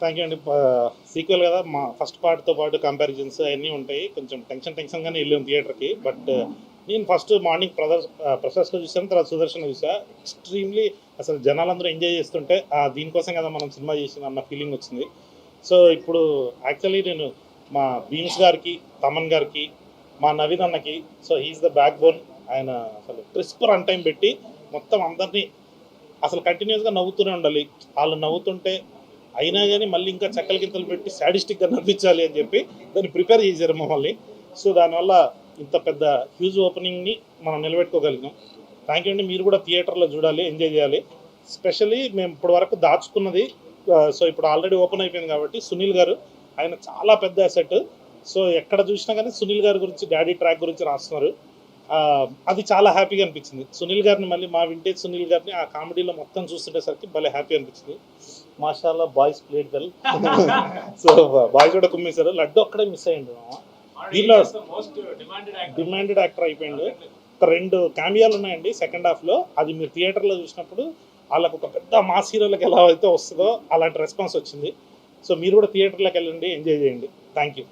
Thank you అండి. Sequel కదా, మా ఫస్ట్ పార్ట్తో పాటు కంపారిజన్స్ అవన్నీ ఉంటాయి. కొంచెం టెన్షన్గానే వెళ్ళాం థియేటర్కి. బట్ నేను ఫస్ట్ మార్నింగ్ ప్రొసెస్లో చూసాను, తర్వాత సుదర్శన్ చూసా. ఎక్స్ట్రీమ్లీ అసలు జనాలందరూ ఎంజాయ్ చేస్తుంటే దీనికోసం కదా మనం సినిమా చేసిన అన్న ఫీలింగ్ వచ్చింది. సో ఇప్పుడు యాక్చువల్లీ నేను మా బీమ్స్ గారికి, తమన్ గారికి, మా నవీన్ అన్నకి, so he's the backbone. ఆయన అసలు క్రిస్ప్ రన్ టైం పెట్టి మొత్తం అందరినీ అసలు కంటిన్యూస్గా నవ్వుతూనే ఉండాలి. వాళ్ళు నవ్వుతుంటే అయినా కానీ మళ్ళీ ఇంకా చెక్కల గింతలు పెట్టి సాడిస్టిక్గా నవ్వించాలి అని చెప్పి దాన్ని ప్రిపేర్ చేశారు మమ్మల్ని. సో దానివల్ల ఇంత పెద్ద హ్యూజ్ ఓపెనింగ్ని మనం నిలబెట్టుకోగలిగాం. థ్యాంక్ యూ అండి. మీరు కూడా థియేటర్లో చూడాలి, ఎంజాయ్ చేయాలి. స్పెషల్లీ మేము ఇప్పటి వరకు దాచుకున్నది, సో ఇప్పుడు ఆల్రెడీ ఓపెన్ అయిపోయింది కాబట్టి సునీల్ గారు ఆయన చాలా పెద్ద అసెట్. సో ఎక్కడ చూసినా కానీ సునీల్ గారి గురించి, డాడీ ట్రాక్ గురించి రాస్తున్నారు. అది చాలా హ్యాపీగా అనిపించింది. సునీల్ గారిని మళ్ళీ మా వింటేజ్ సునీల్ గారిని ఆ కామెడీలో మొత్తం చూస్తుండేసరికి భలే హ్యాపీ అనిపించింది. మాషాల్లా boys played well. So boys కూడా కుమ్మేశారు. లడ్డు అక్కడే మిస్ అయ్యిండు. దీనిలో డిమాండెడ్ యాక్టర్ అయిపోయిండు. ఒక 2 క్యామియాలు ఉన్నాయండి సెకండ్ హాఫ్లో. అది మీరు థియేటర్లో చూసినప్పుడు వాళ్ళకు ఒక పెద్ద మాస్ హీరోలకు ఎలా అయితే వస్తుందో అలాంటి రెస్పాన్స్ వచ్చింది. సో మీరు కూడా థియేటర్లోకి వెళ్ళండి, ఎంజాయ్ చేయండి. Thank you.